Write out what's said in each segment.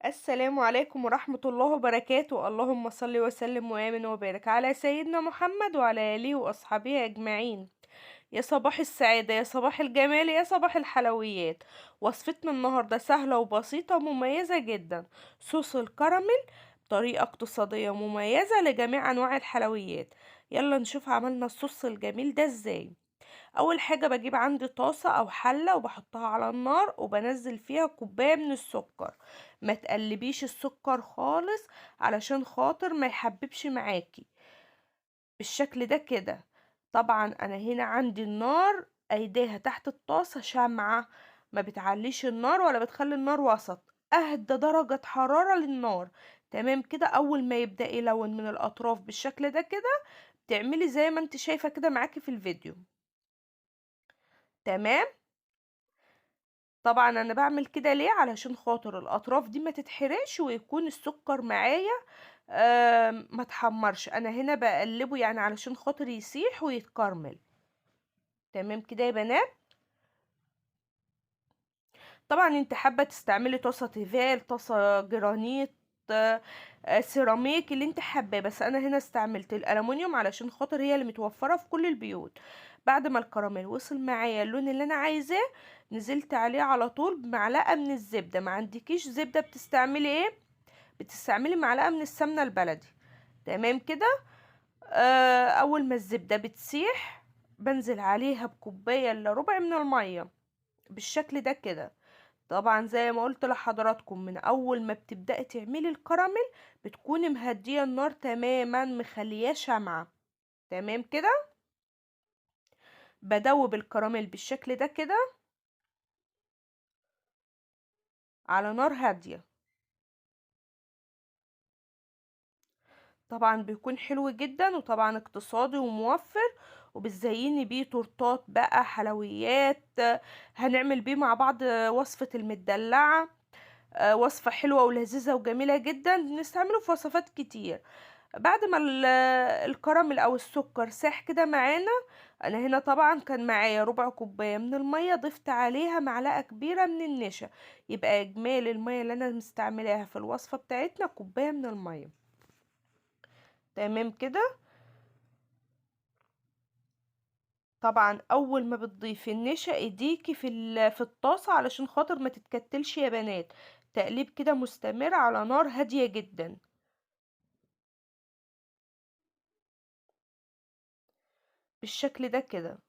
السلام عليكم ورحمة الله وبركاته. اللهم صل وسلم وآمن وبارك على سيدنا محمد وعلى آله وأصحابه أجمعين. يا صباح السعادة، يا صباح الجمال، يا صباح الحلويات. وصفتنا النهاردة سهلة وبسيطة ومميزة جدا. صوص الكراميل بطريقة اقتصادية مميزة لجميع أنواع الحلويات. يلا نشوف عملنا الصوص الجميل ده ازاي. اول حاجة بجيب عندي طاسة او حلة وبحطها على النار وبنزل فيها كوباية من السكر. ما تقلبيش السكر خالص علشان خاطر ما يحببش معاكي بالشكل ده كده. طبعا انا هنا عندي النار ايديها تحت الطاسة شمعة، ما بتعليش النار ولا بتخلي النار وسط، اهدى درجة حرارة للنار. تمام كده. اول ما يبدأ يلون من الاطراف بالشكل ده كده تعملي زي ما انت شايفة كده معاكي في الفيديو. تمام. طبعا انا بعمل كده ليه؟ علشان خاطر الاطراف دي ما تتحرقش ويكون السكر معايا ما تحمرش. انا هنا بقلبه يعني علشان خاطر يسيح ويتكرمل. تمام كده يا بنات. طبعا انت حابه تستعملي طاسه تيفال، طاسه جرانيت، سيراميك، اللي انت حباه، بس انا هنا استعملت الالومنيوم علشان خاطر هي اللي متوفره في كل البيوت. بعد ما الكراميل وصل معايا اللون اللي انا عايزاه نزلت عليه على طول بمعلقه من الزبده. ما عندكيش زبده بتستعملي ايه؟ بتستعملي معلقه من السمنه البلدي. تمام كده. اول ما الزبده بتسيح بنزل عليها بكوبايه الا ربع من الميه بالشكل ده كده. طبعا زي ما قلت لحضراتكم من اول ما بتبدأي تعملي الكراميل بتكوني مهدية النار تماما مخلياه شمعة. تمام كده. بدوب الكراميل بالشكل ده كده على نار هادية. طبعا بيكون حلو جدا وطبعا اقتصادي وموفر، وبتزيني بيه تورتات بقى، حلويات. هنعمل بيه مع بعض وصفة المدلعة. وصفة حلوة ولذيذة وجميلة جدا بنستعمله في وصفات كتير. بعد ما الكراميل او السكر ساح كده معانا، انا هنا طبعا كان معايا ربع كوبايه من الميه، ضفت عليها معلقه كبيره من النشا، يبقى اجمالي الميه اللي انا مستعملاها في الوصفه بتاعتنا كوبايه من الميه. تمام كده. طبعا اول ما بتضيفي النشا ايديكي في الطاسه علشان خاطر ما تتكتلش يا بنات. تقليب كده مستمر على نار هاديه جدا بالشكل ده كده.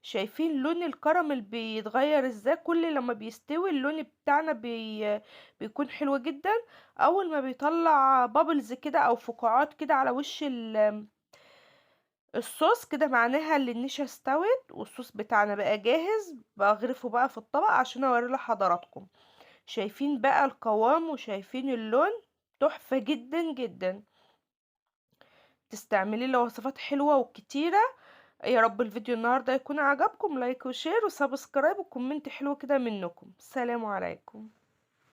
شايفين لون الكراميل بيتغير ازاي؟ كل لما بيستوي اللون بتاعنا بيكون حلو جدا. اول ما بيطلع بابلز كده او فقاعات كده على وش الصوص كده معناها ان النشا استوت والصوص بتاعنا بقى جاهز. بغرفه بقى في الطبق عشان اوري لحضراتكم. شايفين بقى القوام وشايفين اللون؟ تحفة جدا جدا. تستعملي له وصفات حلوة وكتيرة. يا رب الفيديو النهاردة يكون عجبكم. لايك وشير وسبسكرايب وكومنت حلو كده منكم. السلام عليكم.